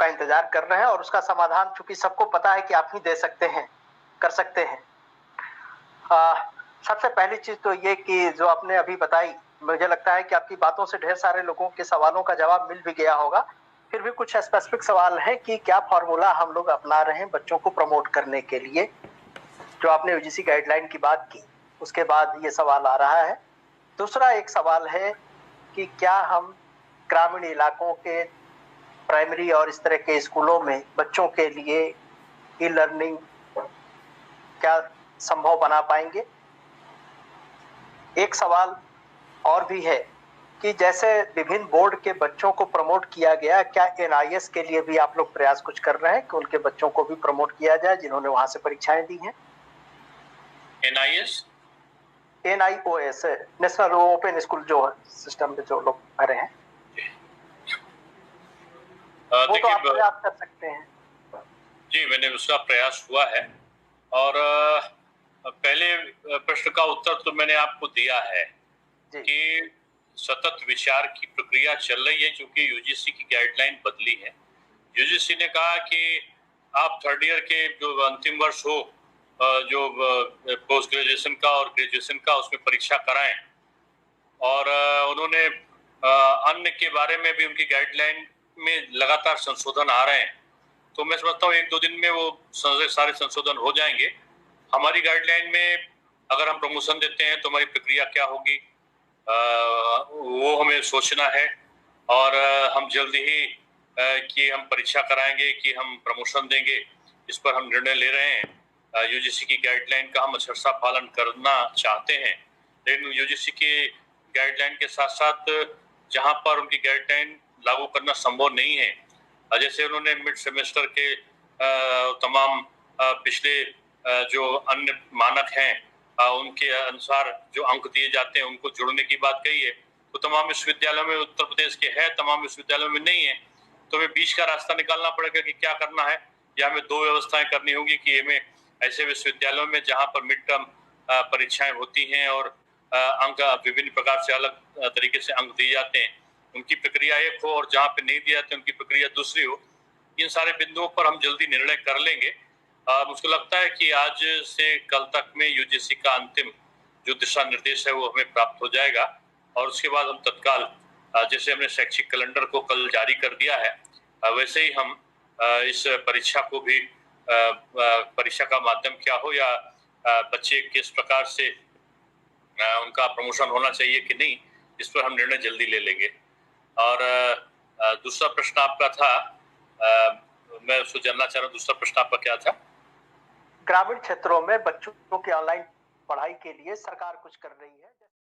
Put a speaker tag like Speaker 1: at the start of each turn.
Speaker 1: आपका इंतजार कर रहे हैं और उसका समाधान चूंकि सबको पता है कि आप ही दे सकते हैं, कर सकते हैं। सबसे पहली चीज तो ये कि जो आपने अभी बताई, मुझे लगता है कि आपकी बातों से ढेर सारे लोगों के सवालों का जवाब मिल भी गया होगा। फिर भी कुछ स्पेसिफिक सवाल है कि क्या फॉर्मूला हम लोग अपना रहे हैं बच्चों को प्रमोट करने के लिए। जो आपने यूजीसी गाइडलाइन की बात की, उसके बाद ये सवाल आ रहा है। दूसरा एक सवाल है कि क्या हम ग्रामीण इलाकों के प्राइमरी और इस तरह के स्कूलों में बच्चों के लिए ई लर्निंग क्या संभव बना पाएंगे। एक सवाल और भी है कि जैसे विभिन्न बोर्ड के बच्चों को प्रमोट किया गया, क्या एनआईएस के लिए भी आप लोग प्रयास कुछ कर रहे हैं कि उनके बच्चों को भी प्रमोट किया जाए जिन्होंने वहां से परीक्षाएं दी हैं।
Speaker 2: NIS,
Speaker 1: NIOS, national open school जो सिस्टम में जो लोग भरे हैं, वो तो आप प्रयास कर सकते हैं।
Speaker 2: जी, मैंने उसका प्रयास हुआ है और पहले प्रश्न का उत्तर तो मैंने आपको दिया है कि सतत विचार की प्रक्रिया चल रही है क्योंकि यूजीसी की गाइडलाइन बदली है। यूजीसी ने कहा कि आप थर्ड ईयर के जो अंतिम वर्ष हो, जो पोस्ट ग्रेजुएशन का और ग्रेजुएशन का, उसमें परीक्षा कराएं। और उन्होंने अन्य के बारे में भी उनकी गाइडलाइन में लगातार संशोधन आ रहे हैं, तो मैं समझता हूँ 1-2 दिन में वो सारे संशोधन हो जाएंगे। हमारी गाइडलाइन में अगर हम प्रमोशन देते हैं तो हमारी प्रक्रिया क्या होगी, वो हमें सोचना है। और हम जल्दी ही कि हम परीक्षा कराएंगे कि हम प्रमोशन देंगे, इस पर हम निर्णय ले रहे हैं। यूजीसी की गाइडलाइन का हम अक्षरशः पालन करना चाहते हैं, लेकिन यूजीसी की गाइडलाइन के साथ साथ जहां पर उनकी गाइडलाइन लागू करना संभव नहीं है, जैसे उन्होंने मिड सेमेस्टर के तमाम पिछले जो अन्य मानक हैं उनके अनुसार जो अंक दिए जाते हैं उनको जोड़ने की बात कही है, तो तमाम विश्वविद्यालयों में उत्तर प्रदेश के है, तमाम विश्वविद्यालयों में नहीं है। तो हमें बीच का रास्ता निकालना पड़ेगा कि क्या करना है, या हमें 2 व्यवस्थाएं करनी होगी कि हमें ऐसे विश्वविद्यालयों में जहां पर मिड टर्म परीक्षाएं होती हैं और अंक विभिन्न प्रकार से अलग तरीके से अंक दिए जाते हैं, उनकी प्रक्रिया एक हो, और जहां पे नहीं दिए जाते उनकी प्रक्रिया दूसरी हो। इन सारे बिंदुओं पर हम जल्दी निर्णय कर लेंगे। मुझको लगता है कि आज से कल तक में यूजीसी का अंतिम जो दिशा निर्देश है वो हमें प्राप्त हो जाएगा, और उसके बाद हम तत्काल जैसे हमने शैक्षिक कैलेंडर को कल जारी कर दिया है, वैसे ही हम इस परीक्षा को भी परीक्षा का माध्यम क्या हो या बच्चे किस प्रकार से उनका प्रमोशन होना चाहिए कि नहीं, इस पर हम निर्णय जल्दी ले लेंगे। और दूसरा प्रश्न आपका था, मैं उसको जानना चाह रहा हूँ, दूसरा प्रश्न आपका क्या था?
Speaker 1: ग्रामीण क्षेत्रों में बच्चों की ऑनलाइन पढ़ाई के लिए सरकार कुछ कर रही है।